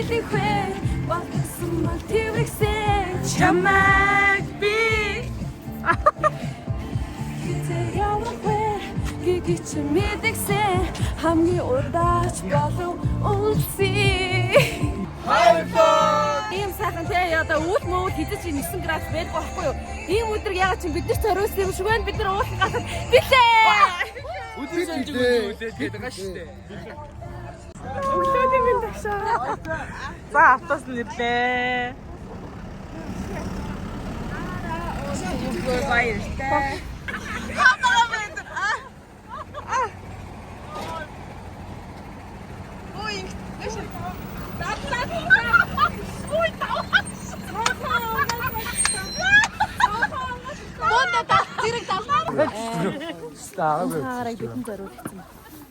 хэлэхвэ батсан мал твэрхсэн чамайг би хитээ явахгүй гэгч мэдгсэн хамгийн удаач болов үлсээ ийм сайхан те яда үл мөд хизэж 9 градус байдаг байхгүй юу? Ийм өдөр ягаад чи бид нар цорьсон юм шиг байна? Бид нар уулах гахад билээ. Үлээд байгаа шүү дээ. Өглөөний минь тагшаа. За автоос нэрлээ. Баяртай. Хараа бидэн зориулсан.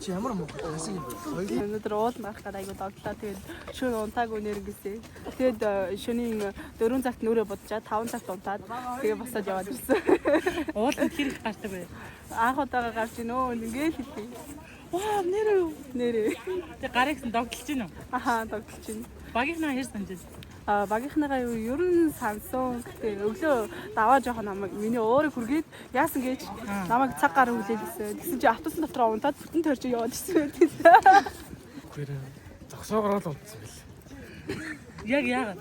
Чи ямар муу хэсэг юм бэ? Өнөөдөр уулнах гэдэг айгуу доглоо. Тэгээд шөнө унтаагүй нэрнгэсээ. Тэгээд шөнийн 4 цагт нүрээ бодчаад 5 цагт унтаад тэгээд босоод яваад ирсэн. Ууланд хэрэг гардаг бай. Анх удаага гарч инөө ингээл хэлээ. Ваа нэрээ. Тэг гарагсан догтлж гин үү? Ахаа догтлж байна. Багийнхнаа хэр санаж байна? Багийнхныгаа ер нь сансан. Гэтэ өглөө даваа жоохон намайг миний өөрийг хүргээд яасан гэж намайг цаг гараа хүлээлсэн. Тэгсэн чи автобусын дотроо унтаад бүтэн төрж яваад ирсэн. Гэр зогсоогоор л унтсан байл. Яг яагаад?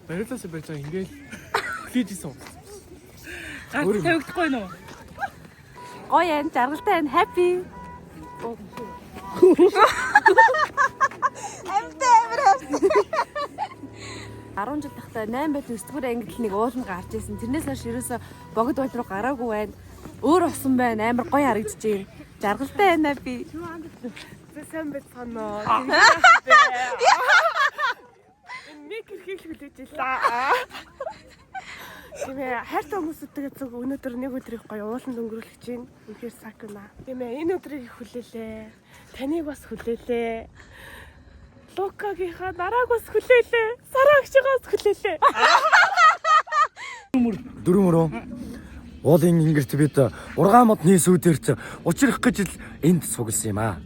Барилаас байж байгаа ингээл хийжсэн унтсан. Ганц тавигдахгүй нөө. Гоё энэ жаргалтай энэ happy. Амтэр. 10 жил тахта 8 байт 9 дугаар ангид нэг ууланд гарч ирсэн. Тэрнээс хойш ерөөсө богд бод руу гараагүй байна. Өөр усан байна. Амар гоё харагдаж байна. Жаргалтай байна би. Сайн байт санаа. Нэг хэрхийг хүлээжлээ. Тиймээ хайртай хүмүүсүүдтэйгээ зөв өнөөдөр нэг өдрийг гоё ууланд өнгөрүүлэх чинь үнэхээр сакна. Тиймээ энэ өдрийг хүлээлээ. Таныг бас хүлээлээ. Лукагийнхаа нарааг бас хүлээлээ. Сараагчигаас хүлээлээ. Дөрөмөрөө. Уулын ингэрт бид ургаан модны сүүдэрч учрах гэж л энд сугалсан юм аа.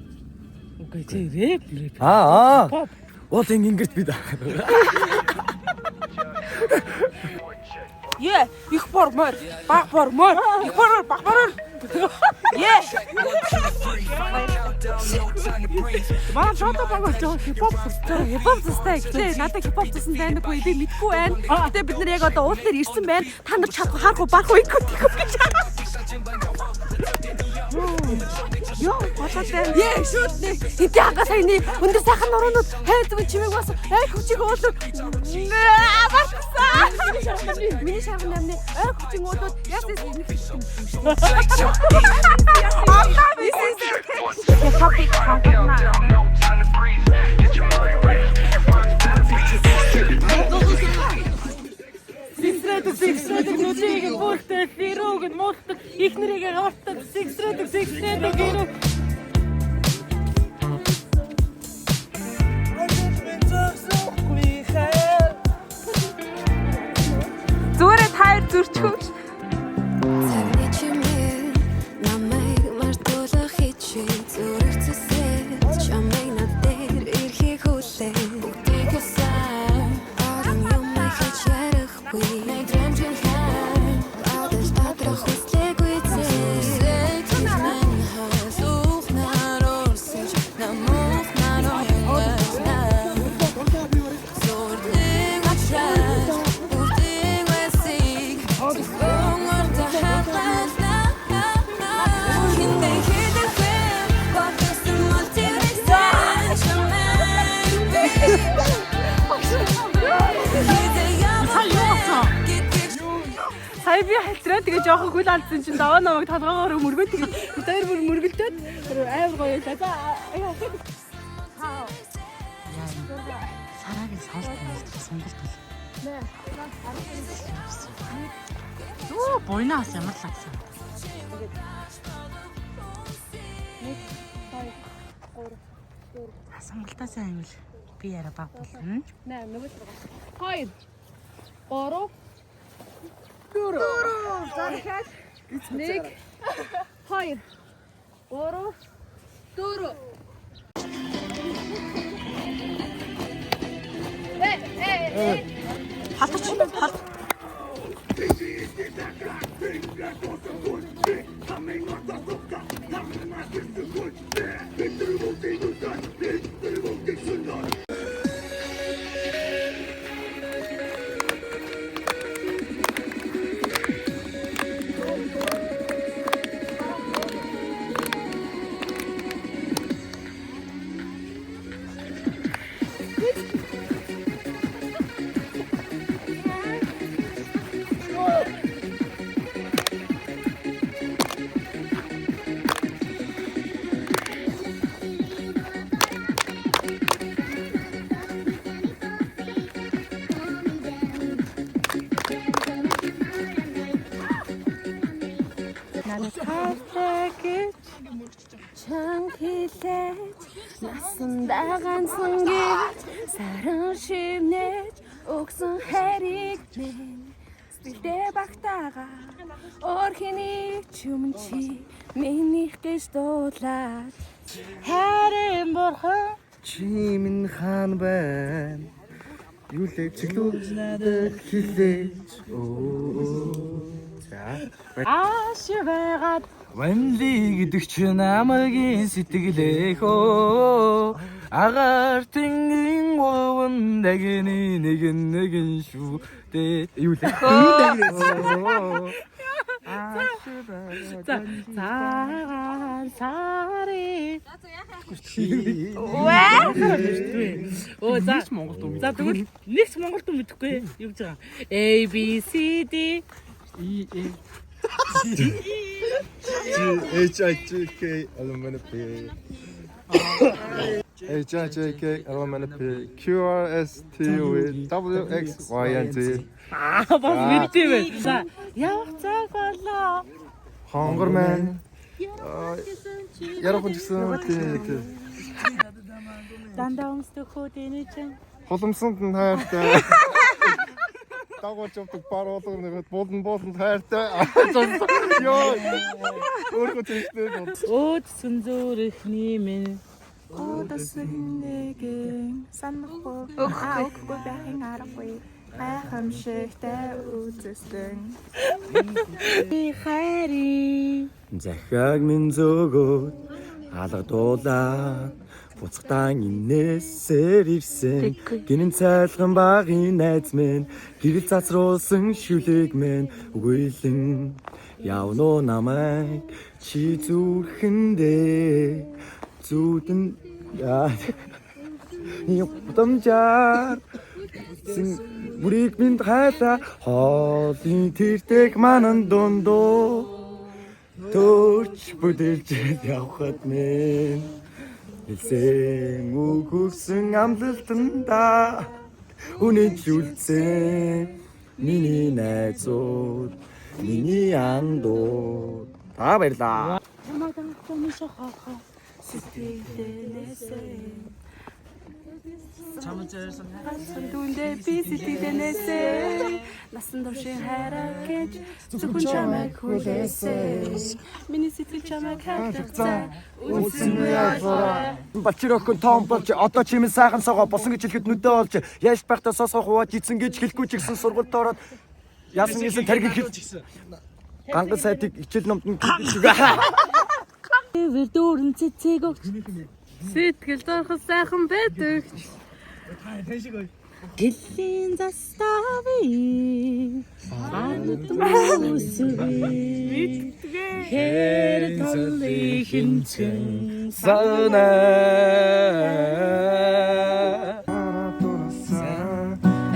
Үгүй чи рэп. Уулын ингэрт бид Е, их бормор, баг бормор, их бормор, баг бормор. Е. Маа шота багт хипхоп хэвчээ гэхдээ надад хипхоп гэсэн байдаггүй би мэдгүй байна. Гэтэ бид нар яг одоо уул дээр ирсэн байна. Та нар чадах харахгүй барахгүй ихгүй гэж. Йоо, баттай. Е, шууд нэг эдээ хагас хайны өндөр сайхан нуруунууд хайрцаг чимээг бас ай хүчиг уулууд. Барсан. Миний шарган амны ай хүчиг уулууд яс Сиксрэдэг нүдийг бүлтэй хэрүүг нь муулдаг их нэрийг гартдаг сиксрэдэг хэрүүг Зүгээр тайр зөрчгөөч. Сая би халтраа тэгээ жоохон хөл алдсан чинь даваа намайг талгаагаар мөргөө тэгээ дээр бүр мөргөлдөөд айл гоё л за сарагийн саалт сонголт бол. нэ Юу бойнаас ямар л агсан. Сонголтоо сайн юм би яра баг болно. нэ нөгөө 2 3 Зархаад 1 2 3 4 Чам хилээд насандаа ганцхан гэж саран шивнэж өгсөн хайрыг минь сэтгэлдээ багтаага орхины чүмэн чи минийх гэж дуулаад хайрын бурхан Чимэн хаан байна. Юу лээ чиглүүд надад хэлээж. За. ааш байгаад Ванли гэдэг чинь намайгийн сэтгэлээ хөө. Агаар тэнгин вон дагны нэгэн шүү. Юу лээ. цагаан сари Оо за Монгол дуу. за тэгвэл нэгч монгол дуу мэдэхгүй юу гэж байгаа A B C D H-I-J-K LMNP H-I-J-K LMNP QRSTUWXYNZ бас мэдээ бай. За явах цаг болоо. Хонгор маань ярах гэсэн тийм Дандаа өмсдөх хөдөөний чинь холомсонд нь хайртай дагуулж явдаг бар болгоно болон хайртай ёо өөрөө тийштэй өөдсөн зүрхний минь Одоснэгийн санахгүй өгөхгүй байхын аргагүй гайхамшигтай үзэсгэлэн хайрын Захиаг минь зөөгөөд алгадуулаад буцахтан инээсээр ирсэн гинэн цайлган багын найз минь гэрэл цацруулсан шүлэг минь үгүйлэн явно намайг чи зүрхэндээ зүудэн Ямдамжаар бүрийг минь хайлаа хоолын тэртэг манан дундуу төрч бүдэлж явхад минь хэлсэн үгүйсэн амлалтанда үнэжүүлсэн миний найзууд миний андууд та баярлаа. Ямадан комишо хаа сэтгэлдэнэсээ Дүндээ би сэтгэлдэнэсээ насан туршийн хайраа гэж зөвхөн чамайг хүлээсэн миний сэтгэл чамайг хайрлаа үлсэн яа Бачирохын том болж одоо чимэн сайхан согоо босон гэж хэлэхэд нүдээ олж яаж байхдаа сосгох хувааж ийцэн гэж хэлэхгүй ч гэсэн сургуульд ороод яасан гэсэн тариг хэл ганган сайтыг хичээл номд нь Дүүрэн цэцэг өгч сэтгэл дорхос сайхан байдаг. Хэллийн заставын анутмусуви хэр толлихин санаа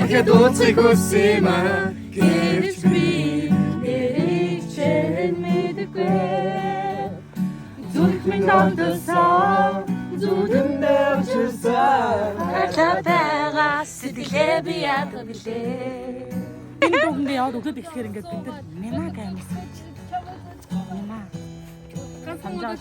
Ахадуцыг үсэма гэрч би эричэн мэдгүй зүрхмэн донтосон зүудэн дэвчсэн хатаага сэтгэлээ би ядгалээ энэ дунд яваад өгдөд ихлэхээр ингээд бид нар мена гаймсан. Мена. Санжаа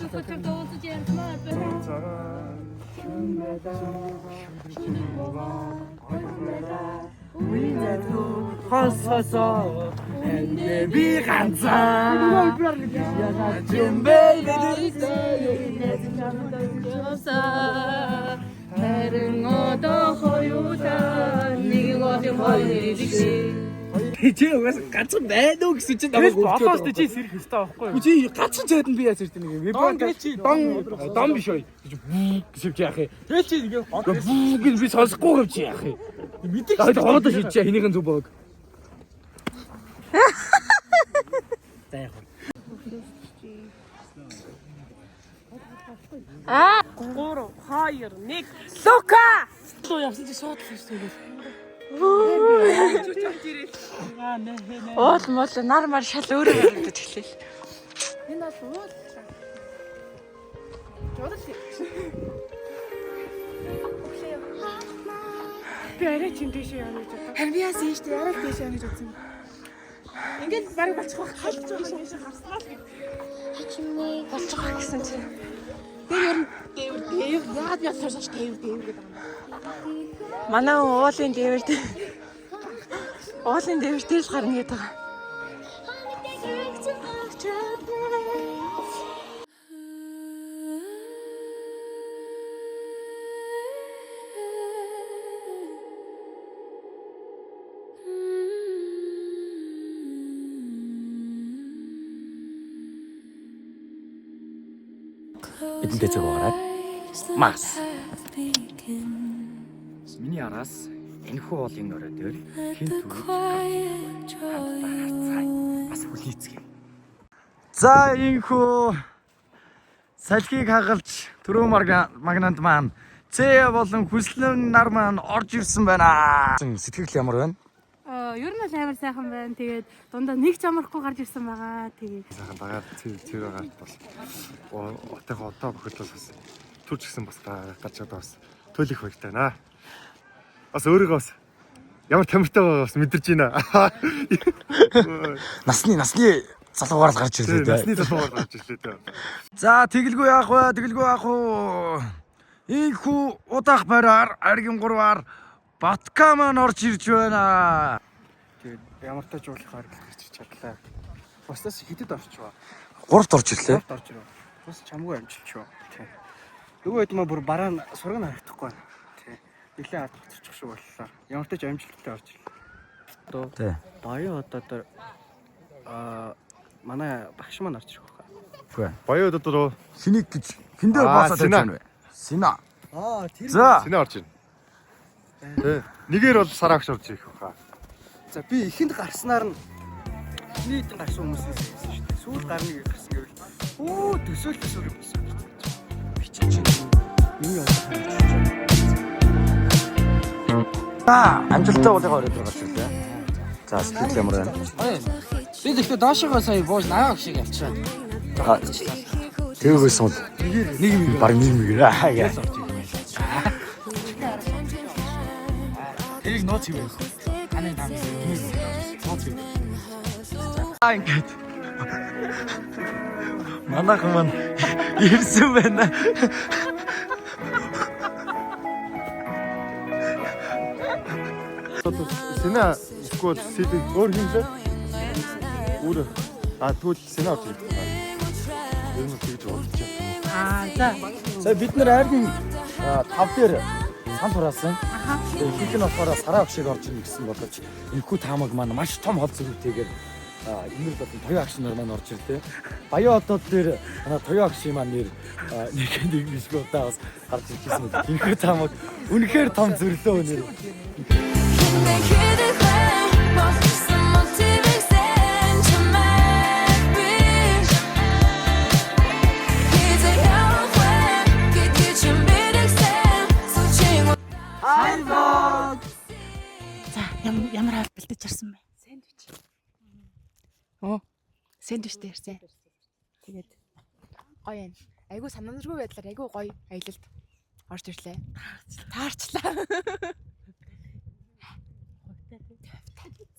Хососоо энэ би ганцаа Чимбэл Харин одоо хоёулаа нэг голын хоёр шиг. Чи угаас ганцхан байна уу гэсэн чинь намайг Болоос чи сэрэх ёстой байхгүй юу? Чи ганцхан чад нь би яаж ирдэг нэг юм. Дон биш ой. Гэвч яах вэ? Тэгэл чи ингэ гэж би сонсохгүй гэвч яах вэ? Мэдээ. Хоолоо шийдчихэ хинийхэн зүг боог. За яах вэ? 3 2 1 Лука. Луу явсан чи суудлаа шүү дээ. Уул мол нар мар шал өөрөө харагдаж эхлэв. Энэ бол уул. Жодол. Би арай чинь дэше яана гэж бодсон. Харин би яасан юм шүү дээ. Арай дэше яана гэж бодсон. Ингээд бараг болчих واخ хальж байгаа юм шиг харснаа л Болчих واخ гэсэн чинь. Тэр ер нь дээвэр яагаад би сонсож дээвэр гэдэг юм. Манай уулын дээвэр уулын дээвэр дээрс гарна гэдэг. Эдэнтэй цаг байгаарай. Мас. Миний араас энэхүү уулын орой дээр хинт үеж бас хүлээцгээе. За энэхүү салхийг хагалж түрүү магнанд маань Цэ болон хүслэн нар маань орж ирсэн байна. Сэтгэл ямар байна? Ер нь л амар сайхан байна. Тэгээд дундаа нэг ч амархгүй гарч ирсэн байгаа. Тэгээд Сайхан дагаад цэвэр агаад бол отойгоо одоо бохирлол бас төрж гисэн бас гарч одоо бас туйлах хэрэгтэй наа. Бас өөрийгөө бас ямар тамиртай байгаа бас мэдэрч байна. Насны залуугаар л гарч ирлээ дээ. Насны залуугаар гарч ирлээ дээ. За тэгэлгүй яах вэ? Ийхүү удаах бараар аргийн 3-аар Батка маань орж ирж байна. Тэгээд ямар тач уулахаар гарч ирч чадлаа. Бусдаас хидэд орчваа. 3-т орж ирлээ. Орж ирв. Бас чамгүй амжилчваа. Тий. Нөгөө хэд маа бүр бараа сураг нь харагдахгүй байна. Тий. Нилээ ард буцчих шиг боллоо. Ямар тач амжилттай орж ирлээ. Тий. Баяа одоо манай багш маань орж ирэх байна. Үгүй. Баяуд одоо Хэнийг гэж хиндээ баасаад байж байна вэ? Сина. Тэр За. синэ орж ирнэ. Тэ. Нэгээр бол сараагч орж ирэх баха. За би ихэнд гарснаар нь нийтэн гарсан хүмүүсээс хэлсэн шүү дээ. Сүүл гарныг гарсан гэвэл төсөөл юм байсан. Би чинь миний Амжилттай уулыгаа ороод гарч ирлээ. За сэтгэл ямар байна? Би тэгэхээр доошогоо сая бууж наваа шиг явчихсан. Тэгээсэн бол нэг баг нэмгээр яа. Тэрийг нууц хийв. Аны нам. Нууц хийв. Ингээд. Манайхан маань ирсэн байна. Синэ эсвэл сэдв өөр хийлээ. Өөр тэгвэл синэ орж ирэх. Ер нь тэгж болчих. За бид нар хайрын 5 дээр сан тураасан. Ихэнх нь болохоор сараа авшиг орж ирнэ гэсэн боловч энэхүү таамаг маань маш том хол зөвлөлтэйгээр энэр болон Тоё агш нар маань орж ирлээ. Баяа одод дээр Тоё агш маань нэр нэг бишгүй удаа бас гарч ирсэн. Энэхүү таамаг үнэхээр том зөвлөө өнөр. За ямар хаалт бэлдэж ирсэн бэ? Сэндвич. Сэндвич дээрсэн. Тэгээд гоё юм. Айгу санамсаргүй байдлаар айгу гоё аялалд орж ирлээ. Таарчлаа.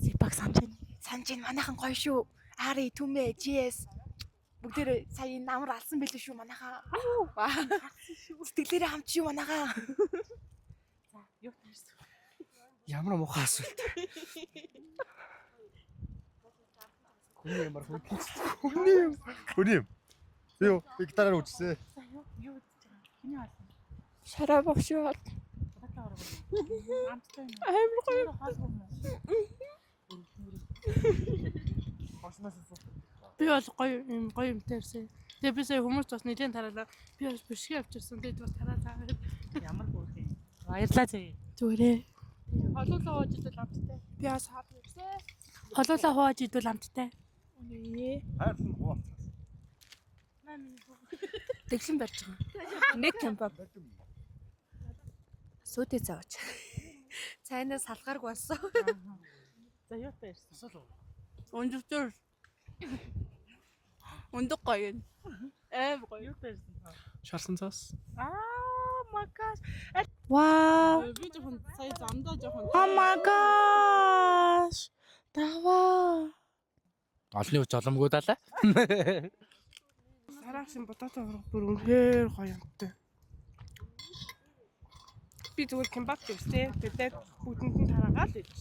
Сипак санжин манайхан гоё шүү. Ари түмэ GS бүгдээ сая энэ амар алсан байлээ шүү манайхаа. Сэтгэлээрээ хамт шүү манайхаа. За юу таарсан. Ямар муухай асуулт. Хүнийм. Би гитараар үжсэн. Сараа богшоод. Амар гоё. Би бол гоё юм тавьсан. Тэгээ би сая хүмүүс бас нэгэн тараалаа. Би бас бишгээ авчирсан. Тэгээд бас тараалаа. Ямар хөөх юм. Баярлалаа зэ. Зүгээрээ. Холуулаа хоож идэл амттай. Би бас хаад ирсэн. Холуулаа хувааж идвэл амттай. Үнэ. Хайр нь хуваалцсан. Тэглэн барьж байгаа. Нэг кампа. Сүйтэй зааж. Цайнаас салгаарг болсон. За юутай ирсэн? Унжигчор. Ундаг гоё юм. Гоё. Юутай ирсэн? Шарсан цаас. My gosh. Вау. Би жоохон сая замдаа жоохон. Oh my gosh. Даваа. Олны үч боломгүй далаа. Сараасын ботото бүр үнэхээр гоё юмтай. Би зүгээр кимбап хийвчтэй. Тэгээд бүгдэнд нь тараагаал гэж.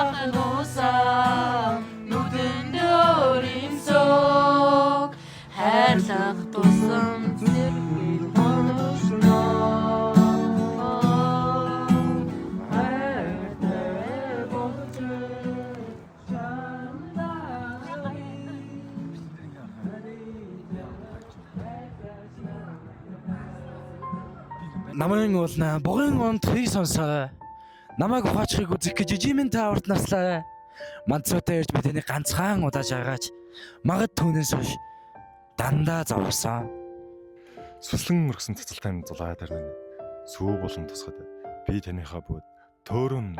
Хануусаа нүдэн дөөринсөг хайрлах тусам зэрэг оношноо хайртай болж Намын уулна бугын он трийг сонсоо. Намайг ухаачихыг үзэх гэж жижигмэн тааварт нарслаа. Манцуутай ирж бидний ганцхан удаж агааж магад түүнээс хойш дандаа зовсон. Сүслэн мөргсөн цэцэлтэй зулаад харна. Сүү болон тусгад би таныхаа бүгд төөрөн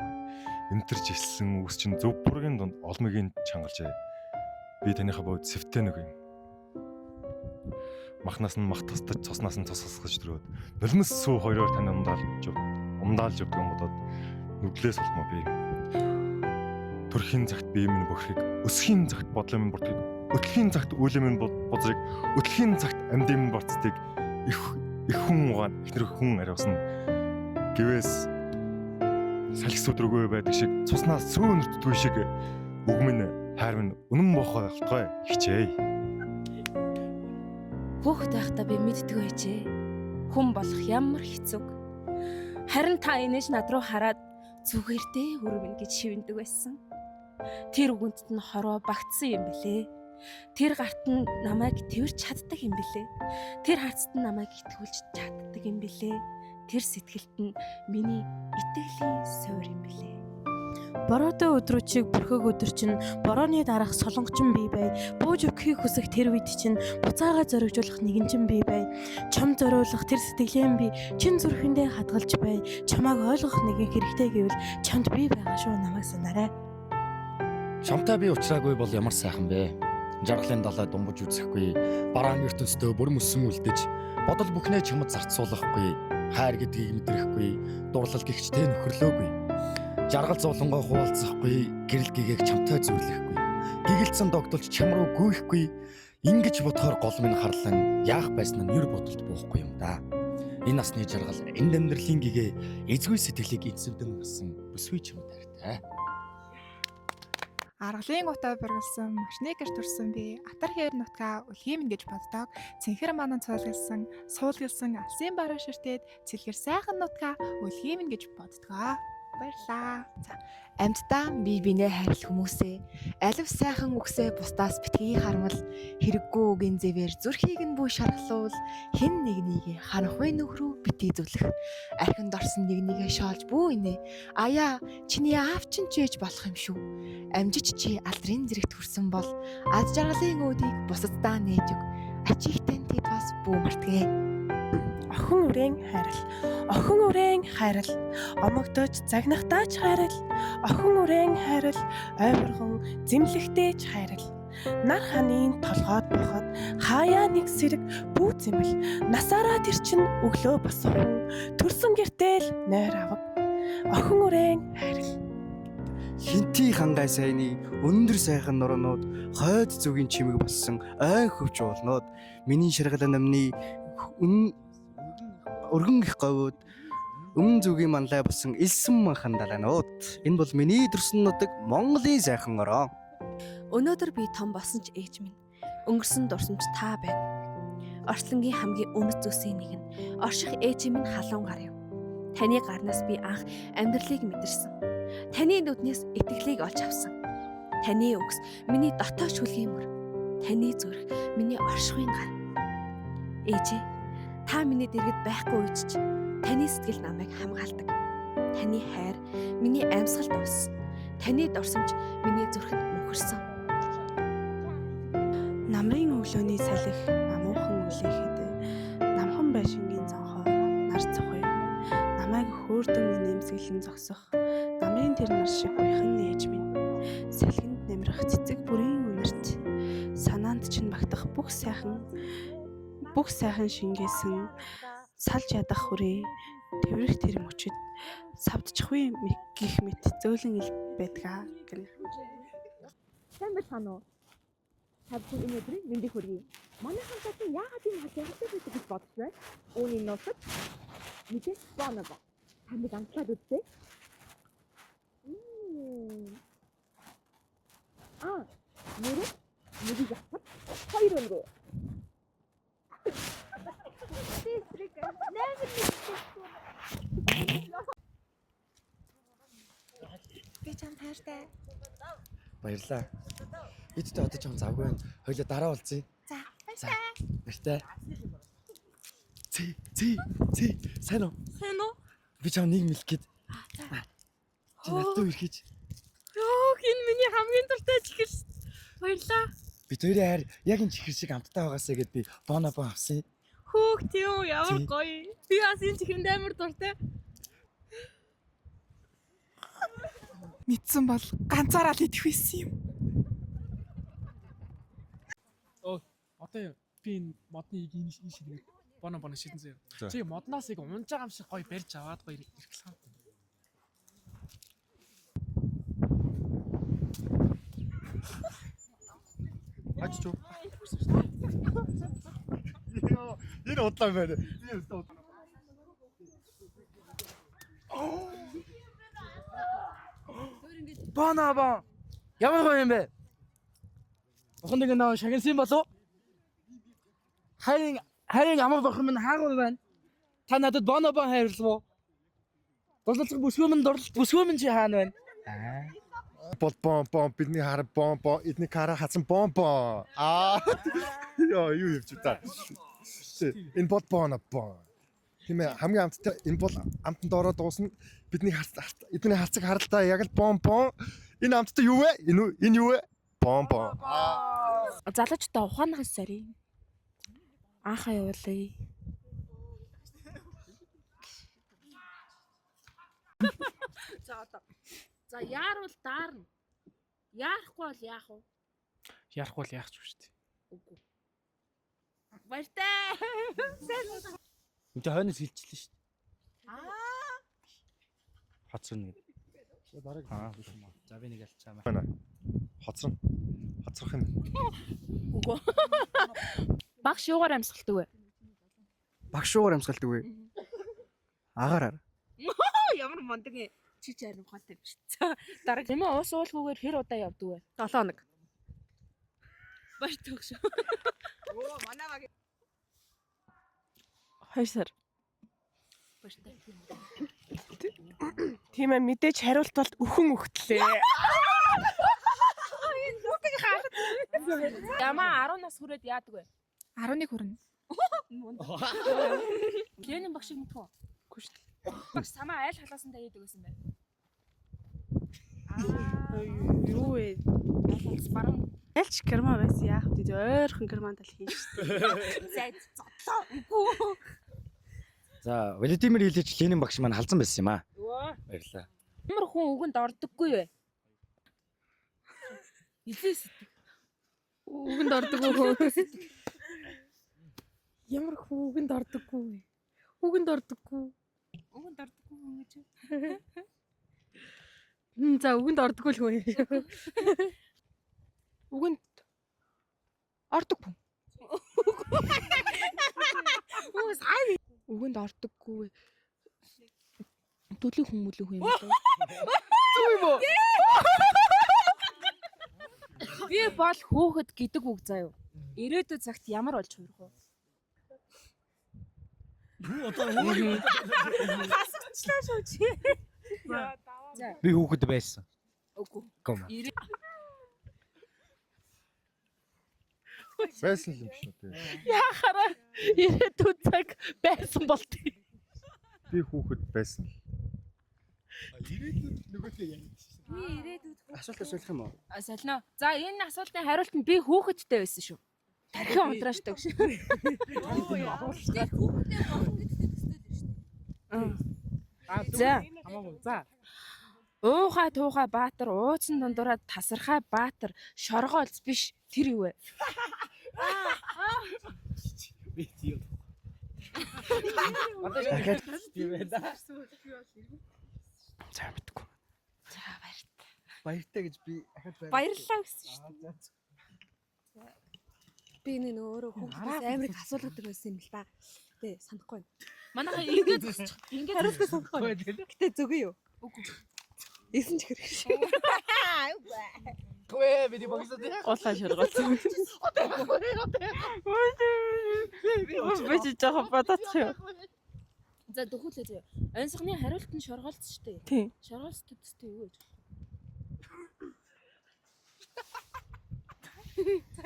эмтэрж ирсэн үс чин зөв бүргийн дунд олмигийн чангалжээ. Би таныхаа бүгд сэвтэн нэг юм. Махнаас нь мах тастаж цоснаас нь цос хасгаж төрөөд нулимс сүү хоёроор тань умдаалж явдаг юм бодоод нүдлээс олмоо би. Төрхийн цагт бие минь бөхрийг өсхийн цагт бодлоо минь бүрдгийг өтлөхийн цагт үйлээ минь бузрыг өтлөхийн цагт амьдын минь борцдыг их хүн угаан ихнэр хүн ариусна гэвээс салхис өдрөгөө байдаг шиг цуснаас сүү нэртдгүй шиг үг минь хайр минь үнэн бохоолтой хичээе. Хүүхэд байхдаа би мэддэг байжээ. Хүн болох ямар хэцүү. Харин та инээж над руу хараад зүгээрдээ өрөвнө гэж шивндэг байсан. Тэр үгэнд нь хороо багтсан юм билээ. Тэр гарт нь намайг тэрч чаддаг юм билээ. Тэр харцад нь намайг итгүүлж чаддаг юм билээ. Тэр сэтгэлд нь миний итгэлийн суур юм билээ. Бороотой өдрүүчийг бүрхэг өдөр чинь борооны дараах солонгочин бий бай. Бууж өгөхийг хүсэх тэр үед чинь буцаага зоригжуулах нэгэнчин бий бай. Чам зориулах тэр сэтгэлэн би чин зүрхэндээ хадгалж бай. Чамааг ойлгох нэгэн хэрэгтэй гэвэл чамд би байгаа шүү намайг санаарай. Чамтай би уулзаагүй бол ямар сайхан бэ? Жаргалын далай дунгаж үзэхгүй, барааны ертөнцтэй бүрм өссөн үлдэж, бодол бүхнээ чамд зарцуулахгүй, хайр гэдгийг мэдрэхгүй, дурлал гихчтэй нөхөрлөөгүй. Жаргал зовлонгоо хуваалцахгүй, гэрэл гэгээг чамтай зөвлөхгүй. Гэгэлцэн догдолж чам руу гүйхгүй, ингэж бодохоор гол минь харлан яах байсан нь ер бодолд буухгүй юм да. Энэ насны жаргал, энд амьдралын гэгээ эзгүй сэтгэлийг эзэвдэн өгсөн бүсгүй чамд хайртай. Аргалын гутаа баргалсан машинекер төрсөн би атар хээр нутгаа үлгийм гэж боддог. Цэнхэр манан цуулгалсан, суулгалсан алсын бараа ширтээд цэлхэр сайхан нутгаа үлгийм гэж боддгоо. Баярлаа. За, амьдтаа бие биенээ хайрлах хүмүүсээ алив сайхан үгсээ бусдаас битгий хармал хэрэггүй үгийн зэвэр зүрхийг нь бүү шаргалуул хэн нэгнийг харанхуй нөхрөө битгий зүлэх архинд орсон нэгнийгээ шоолж бүү инэ аяа чиний аав чинь ч ээж болох юм шүү амжиж чи алдрын зэрэгт хүрсэн бол аз жаргалын үүдийг бусаддаа нээж өг ачигтэй тэд бас бүү мартгэ. Охин үрээн хайрал. Охин үрээн хайрал. Омогдож загнахтаач хайрал. Охин үрээн хайрал. Ойвархан зэмлэхтэйч хайрал. Нар ханийн толгойд бохоод хаяа нэг сэрэг бүү зэмэл. Насаараа тэр чин өглөө босхон төрсөн гэртэл нойр аваг. Охин үрээн хайрал. Хинти хангай сайны өндөр сайхан нурнууд хойд зүгийн чимэг болсон ой хөвч уулнууд миний шаргалан намны өргөн их говьуд өмнө зүгийн манлай болсон элсэн манхан далаанууд энэ бол миний төрсөн нутаг Монголын сайхан ороо. Өнөөдөр би том болсон ч ээж минь өнгөрсөн дурсамж та байна. Орчлонгийн хамгийн өмнөд зүсийн нэг нь орших ээжийн минь халуун гар юм. Таны гарнаас би анх амьдралыг мэдэрсэн. Таны нүднээс итгэлийг олж авсан. Таны үгс миний дотоод шүлгийн мөр. Таны зүрх миний оршихуйн гар. Ээжээ, та миний дэргэд байхгүй үед ч таны сэтгэл намайг хамгаалдаг. Таны хайр миний амьсгалд ус. Таны дурсамж миний зүрхэнд мөнхөрсөн. Намрын өглөөний салхи намуухан үлээхэд намхан байшингийн зонхоор нар цохой. Намайг хөөрдөн нэмсгэлэн зогсох. Намрын тэр нар шиг уйхан ээж минь. Салхинд нэмрэх цэцэг бүрийн үнэрт. Санаанд чинь багтах бүх сайхан шингээсэн салж ядах хүрээ. Тэврэх тэр мөчөд савдчихгүй гих мэт зөөлөн ил байдгаа гэнэ. Сайн байна уу? Та бүхэн өнөөдрийн мэндийг хүргэе. Манай хамтлагийн яагаад ийм хатагтай байдаг гэж бодож байна? Үүний нууцад мэдээж боноо. Таныг амтлаад үзье. Нэрийг яхад 2 өнгөө. Би чам хайртай. Баярлаа. Эдтэй одоо ч юм завгүй байна. Хоёлоо дараа уулзъя. За, баярлалаа. Баяртай. Зээ. Сайн уу? Хэн үү? Би чам нэг мэлх гээд. Чи надад үргэж. Йоо, энэ миний хамгийн дуртай чихэр. Баярлаа. Бид хоёрын хайр яг энэ чихэр шиг амттай байгаасаа гэд би бонобо авсан. Хөөх тийм үү, ямар гоё. Би бас энэ чихэнд амар дуртай. Мэдсэн бол ганцаараа л идэх байсан юм. Одоо би энэ модны ийм шиг боно шидэн заяа. Чи моднаас яг унж байгаа юм шиг гоё барьж аваад гоё ирэх л. Ачч юу? Энэ удаан байна. Бонобо. Ямар гоё юм бэ? Охин нэг нөө шагнасан болов? Харин амар бохом минь хаагуй байна. Та надад бонобо хайрлав уу? Дурлалцах бүсгүй минь чи хаана байна? Бом бидний хар бом эдний кара хатсан бом. Яа юу явж та. Энэ бом. Тийм ээ хамгийн амттай энэ бол амтанд ороод дуусна. Бидний эдний харцаг харалтаа яг л бом. Энэ амттай юу вэ? Энэ юу вэ? Бом. Залуучдаа ухаанаас сарий. Анхаа явуулъя. За яарвал даарна. Яарахгүй бол яах вэ? Ярахгүй л яах ч шүү дээ. Үгүй. Баяртай. Энд хойноос хилчлээ шүү дээ. Хоцрно гэдэг. Биш юм аа. За би нэг ялчаа. Хоцрох юм. Үгүй. Багш юугаар амьсгалдаг вэ? Багшуугаар амсгалдаг вэ? Агаараар. Ямар мондөг юм. Чи харин ухаантай биш. Дараг юм уус уулгүйгээр хэр удаа явдаг вэ? 7 хоног. Баяр төгш. Оо, манай баг. 2 сар. Баяртай. Тийм ээ мэдээж хариултвал өхөн өгтлээ. Ямаа 10 нас хүрээд яадаг вэ? 11 хүрнэ. Ленин багш шиг мэдхүү. Үгүй шүү дээ. Багш самаа айл халаасандаа яадаг байсан бэ? Юу вэ? Айл халаас баруун. Ялч герман байсан яах вэ? Ойрхон германд л хийн шүү дээ. Зайд зодлоо. Үгүй. За Владимир Ильич Ленин багш маань халзан байсан юм аа. Баярлаа. Ямар хүн үгэнд ордоггүй вэ? Илээс. Үгэнд ордоггүй. Ямар хүн үгэнд ордоггүй вэ? Үгэнд ордоггүй. Үгэнд ордоггүй хүн гэж. За үгэнд ордоггүй л хүн. Үгэнд ордоггүй. Үгүйс аа. Үгэнд ордоггүй. Төлөв хүмүүлээ хүн юм болов. Зүг юм уу? Би бол хөөхд гэдэг үг заяа. Ирээдүйд цагт ямар болж хуурах вэ? Хасагчлаа шүү чи. Би хүүхэд байсан. Үгүй. Гом. Байсан л юм шүү дээ. Яхаараа ирээдүйн цаг байсан болт. Би хүүхэд байсан л. Асуулт асуулах юм уу? Солино. За энэ асуултын хариулт нь би хүүхэдтэй байсан шүү. Дахин унтрааштай гэж. Хүүхэдтэй болно гэдэгтэй төстэй дээ шүү. За. Хамаагүй. За. Уухай туухай баатар, ууцсан дундураа тасархай баатар, шоргоолц биш тэр юу вэ? Би тийм. Дахиад тийм байна. За мэдгүй. За баяртай. Баяртай гэж би ахад Баярлалаа гэсэн шүү дээ. Би энэ өөрөө хүүхдээс амар их асуулгадаг байсан юм л да. Тэ санахгүй. Манайха ингэж ингэж хариултаа санахгүй. Гэтэ зүгөө юу? Үгүй. Эсэн ч хэрэг шиг. Гүй би богсоо дээ. Улаан шаргалсан. Би ч жоохон бодоцох юм. За дөхүүлээ зөө. Онцгны хариулт нь шоргоолц шүү дээ. Тийм. Шоргоолц төстэй юу гэж?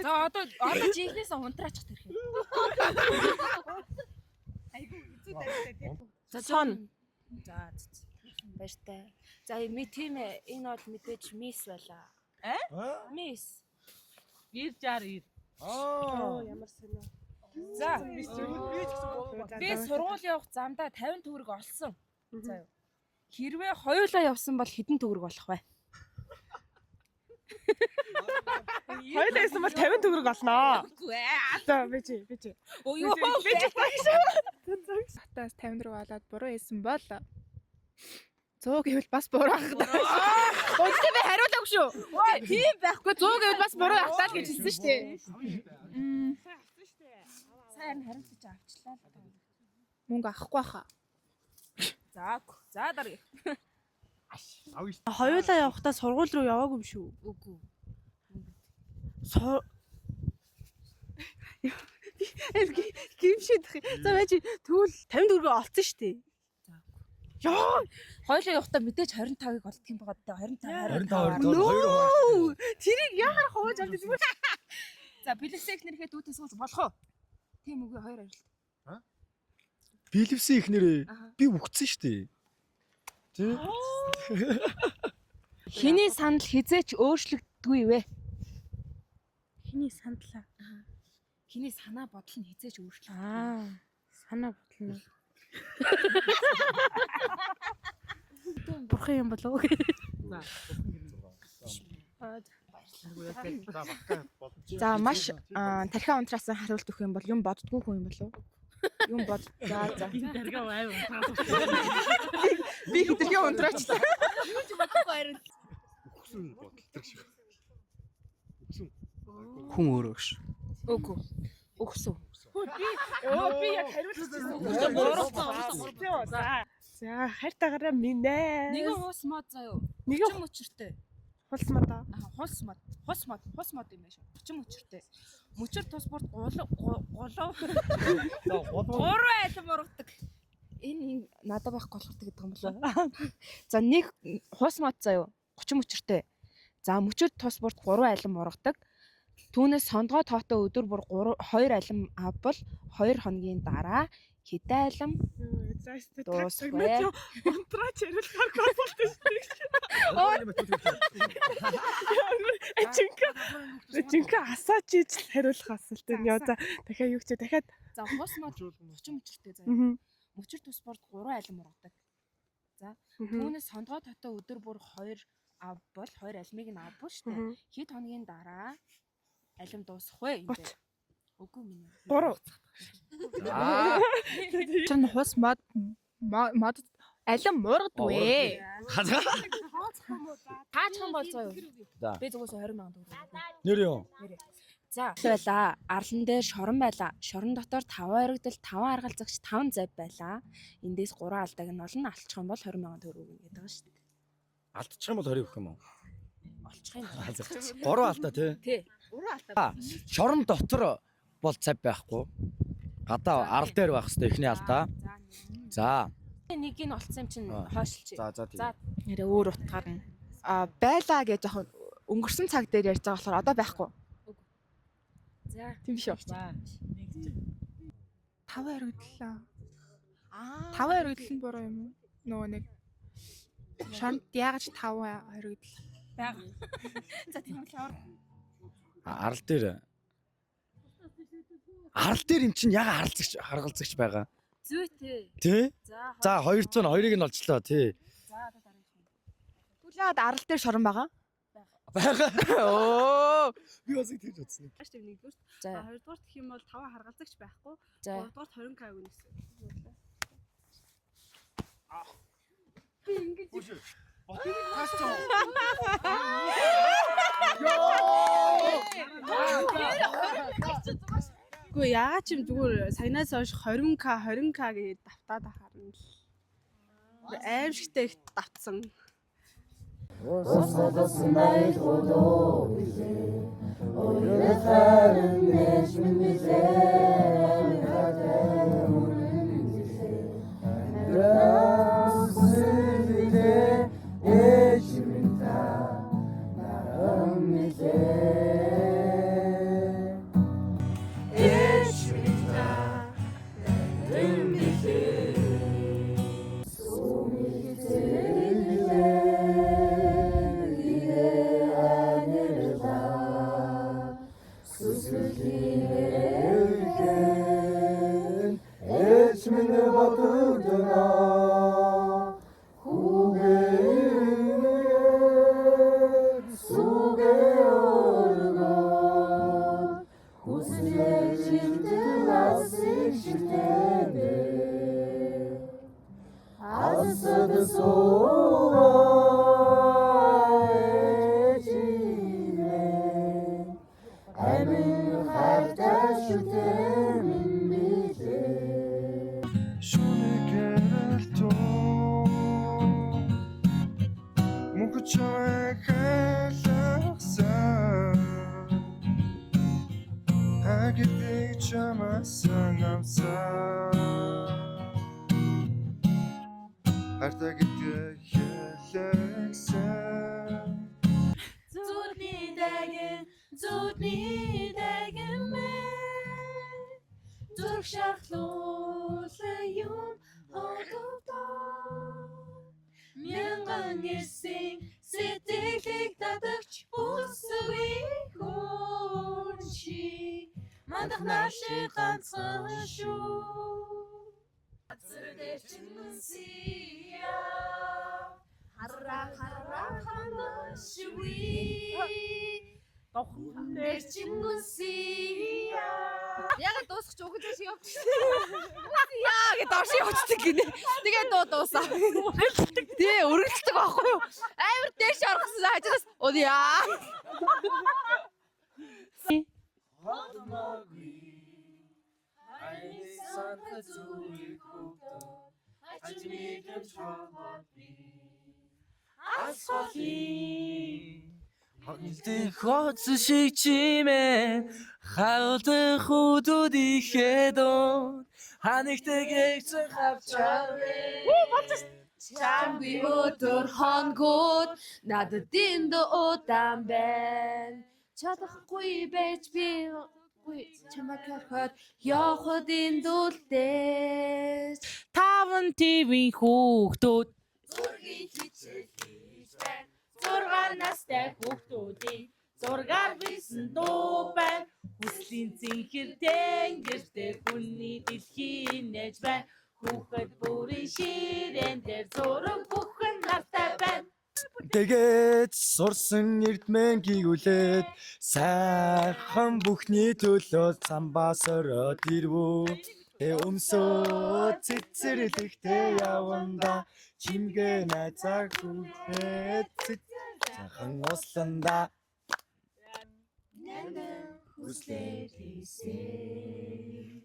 За одоо жинхнээс унтраачих тэр хэ. Айгуу зү дайтай тийм. За сон. За баяртай. За ми тийм ээ энэ бол мэдээж мисс байла. Мисс. 960. Ямар сонио. За би сургууль явах замдаа 50 төгрөг олсон. За юу. Хэрвээ хоёулаа явсан бол хэдэн төгрөг болох вэ? Хоёулаа ясан бол 50 төгрөг олноо. Үгүй ээ. За би чи. Оо юу. Хатаас 50 руу болоод буруу хэлсэн бол 100 гэвэл бас буруу ах. Өөдөө би хариулаагүй шүү. Ой, тийм байхгүй. 100 гэвэл бас буруу ахтаа л гэж хэлсэн шүү дээ. Сайн хариулж авчлаа л таа. Мөнгө авахгүй хаа. За дарыг. Хоёулаа явахдаа сургууль руу яваагүй юм шүү. Үгүй. Гимшидэх. За байж тэгвэл 50 төгрөг олцсон шүү дээ. Яа, Хоёулаа явахдаа мэдээж 25-ыг олдох юм байгаа даа. 25. нөө. Тэрийг яхаар хууж авдаг юм. За бэлэсээ их нэрхээ дүүтээ сууж болох уу? Тийм үгүй хоёр хариулт. Билевсэн ихнэрээ би үхсэн шүү дээ. Тэ? Хиний санал хизээч өөрчлөгддгүй вэ? Хиний сандлаа. Хиний санаа бодол нь хизээч өөрчлөгддгүй. Санаа бодлоо. Бурхан юм болов уу? За маш тархиа унтраасан хариулт өгөх юм бол юм боддгүй хүн юм болов уу? Юм бод. За. Тархиа аяа. Би тархиа унтраачлаа. Юу ч бодохгүй харин. Өгсөн бодолтой шиг. Өгсөн. Хүн өөрөө гэж. Үгүй. Өгсөн. Би яг хариулчихсан. За, хайртайгаараа минь ээ. Нэгэн хуус мод заяо. Нэгэн мөчөртэй. хулс модоо. Хулс мод юм байна шүү. 30 мөчөртэй. Мөчөр тус бүрд гурван айлан мургадаг. Энэ надад байхгүй болохоор гэдэг юм болоо. За нэг хуус мод заяо. 30 мөчөртэй. За мөчөр тус бүрд 3 айлан мургадаг. Түүнээс сондгоо тоотой өдөр бүр 2 алим авбал 2 хоногийн дараа хэдэн алим дуусвэ? Унтраач хариулахаар болтой шүү. Жинхэнэ асаач иж хариулах асуулт юм яа. За дахиад юу ч дахиад. За хус мод 30 мөчөртэй заяа. Мөчөр тус бүрд 3 алим мургадаг. За түүнээс сондгоо тоотой өдөр бүр 2 авбал 2 алимыг нь авбал шүү дээ. Хэд хоногийн дараа алим дуусах вэ юм бэ? Үгүй минь. 3. Чин хус мод алим мургадгүй. Таачих юм бол заяа. Би зүгээс 20 сая төгрөг. Нэр юу? За байла. Арлан дээр шорон байла. Шорон дотор 5 харагдал, 5 аргалзагч, 5 завь байла. Эндээс 3 алдааг нь олон алчих юм бол 20 сая төгрөг гэдэг байгаа шүү дээ. Алдчих юм бол 20 өгөх юм уу? Олчих юм. 3 алдаа тий. Тий. 3 алдаа. Шорон дотор бол цав байхгүй. Гадаа арал дээр байх хэрэгтэй ихний алдаа. За За. Нэг нь олцсон юм чинь хойшилч. За тийм. Нэрээ өөр утгаар нь байлаа гэж жоохон өнгөрсөн цаг дээр ярьж байгаа болохоор одоо байхгүй. За. Тийм биш үү? За. 5 хариудлаа. 5 хариудлал нь буруу юм уу? Нөгөө нэг шант яагаад 5 хариудлаа? Бага. За тийм л яваа. Арал дээр эн чинь яга харгалзагч байгаа. Зүйтэй. Тий? За 202-ыг нь олчлоо тий. За одоо дараа нь. Түлээд арал дээр шорон байгаа. Байгаа. Оо. Би бас тэгж бодсон. Ааштай нэгдүгээр. За. Хоёрдугаар гэх юм бол 5 харгалзагч байхгүй. За. Гуравдугаар 20k өгнө гэсэн. Гэхдээ яагаад ч юм зүгээр саянаас хойш 20k гэж давтаад харна л. Аимшигтай их давтсан. Зүудний дагэн мэ зүрх шахлуулсан юм хотодоо мянган эсийн сэтгэлийг татагч үсвэ хөрчи мандах наши ганцхан шүү Азрдэж чинсия харра ханашви Дээр чингүсия. Ягаад дуусах ч үгүй зэш явчих. Яа гэж доош явчихдаг гинэ. Тэгээ дуусаа. Тий, өргөлдөг байхгүй юу? Амар дээш орохсон хажаас яа. Хагнилдын хоц шиг чимээ хаалдах худууд ихэдөө ханигтэйгээс хавчаарэ Чамби өдөр хонгууд надад энд удаан байна. Чадахгүй байж би чамайг харахад явахд энд үлдээс. 5 TV-ийн хүүхдүүд Зургийг хичээл хийж байна. 6 настай хүүхдүүдийн зургаар бисэн дуу байна. Хүслийн зинхэр тэнгэртэй хүний дэлхийн нэж байна. Хүүхэд бүрийн ширээн дээр зураг бүхэн нартай байна. Тэгээд сурсан эрдмэн гүйгүүлээд сайхан бүхний төлөө самбаас ороод ирвүү. Өмсөө цэцэрлэгтэй яванда чимгээ найзаа хүлээд сайхан усланда Хүслээр хийсэн.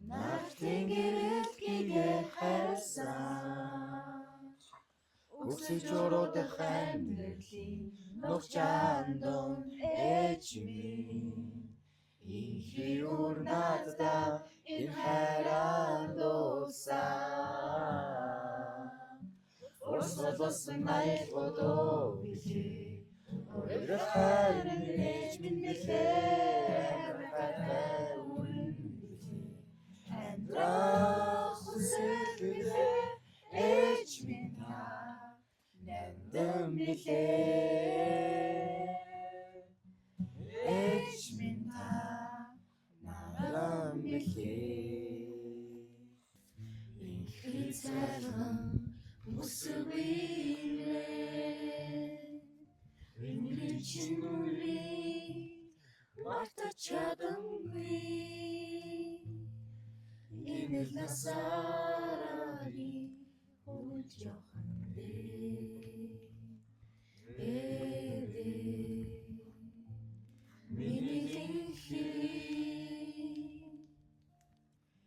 Нартингэрэл гээгээ хайсан. Өксөж ороод хандэрлийн нөх чандон эчми. Инхи урнадда энэ хайран дуусаа. Орсолсон айлгодоо билээ. Өөрөө хайрын ээж минь нэлээ хайртай үрэн билээ. Амьдрах хүсэлээ ээж минь нандам билээ. Ээж минь нандам билээ. Инхи царам Musibile, Rinlichinuli, Marta Chadangui, Inil Nasarali, Ujohande, Ede, Minilihi,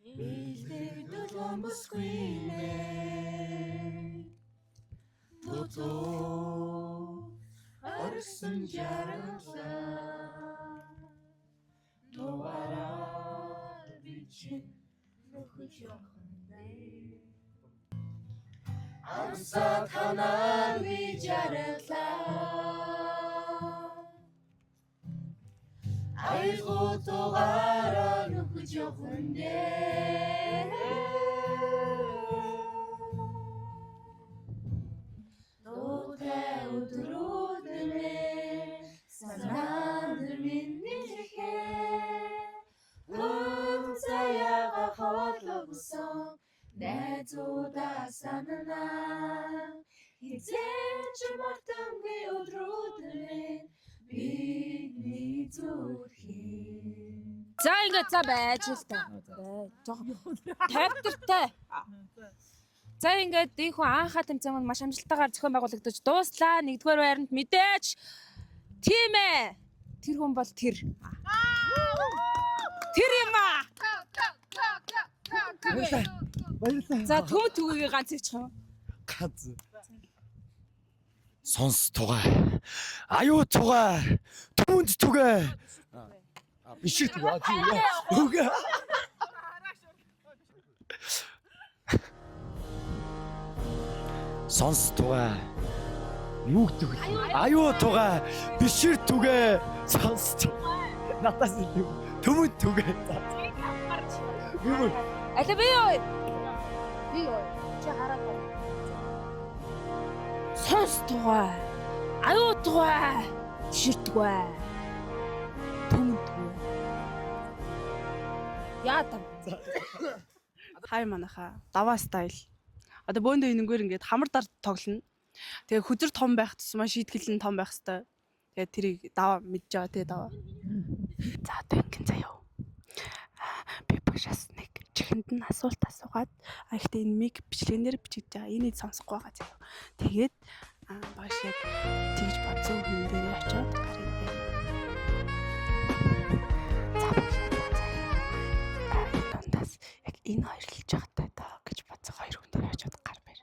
Ilde Dodambusquile. Toto arsan jarangla Doara biçin nukhujahande Amsa thana vi jarangla Aygo doara nukhujahande Санаандэр минийхээ Заяага хоологсон найзуудаа санана Хизээч мартамгүй өдрүүдэн бидний зүрхээ За ингээд за байж л та. Жоохон тайвтартай. За ингээд энэ хүн анхаа тэмцээн маань маш амжилттайгаар зохион байгуулагдаж дууслаа. Нэгдүгээр байранд мэдээж тийм ээ. Тэр хүн бол тэр. Тэр юм аа. Баярлалаа. За төмөд түгээгээ ганц хийчих юм. Ганц. Сонс тугай. Аюу тугай. Түмэнд тугай. Биш тугай. Үгүй. Сонс тугай. Нүг тугай. Аюу тугай. Бишэр тугай. Сонс тугай. Натас түмэнд тугай. Юу? Аль би юу? Би юу? Чи хараад байна. Сонс тугай. Аюу тугай. Бишэр тугай. Түмэнд тугай. Яа та. Хай манаха. Даваа стайл. Одоо бөөндөө энэнгээр ингээд хамар дар тоглоно. Тэгээ хүзэр том байх тусмаа шийтгэл нь том байх хэвээр. Тэгээ тэрийг даваа мэдж байгаа тэгээ даваа. За одоо ингэн заяа. Би багшаас нэг чихэнд нь асуулт асуугаад ихтэй энэ миг бичлэгнээр бичиж байгаа. Энийг сонсохгүй байгаа заяа. Тэгээд багш яг тэгж бодсон хүн дээр очиод гарыг байна. За багш дундаас яг энэ хоёр л жагтай даа гэж бодсон хоёр хүн дээр очиод гар барь.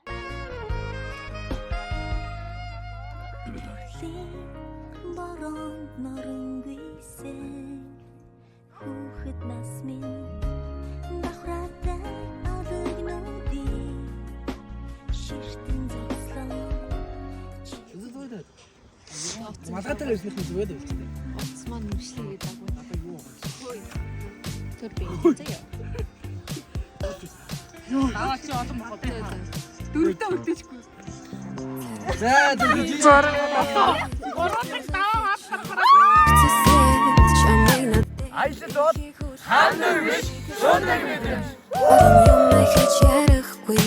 Борон норонгүй хүүхэд нас минь бахратай алгнууди ширтэн зогслоо. Малгайтай ирсэн хүн зүгээр л үү? Осман мөшлөгээд агуу. Одоо юу вэ? Тэр би заяа. Аваа чи олон бохоо. Дөрөвдөө үлдээчихгүй. За дөрөв. Айшил бол ханаа биш шундаг мэдрэмж. Юм яхаж ярихгүй.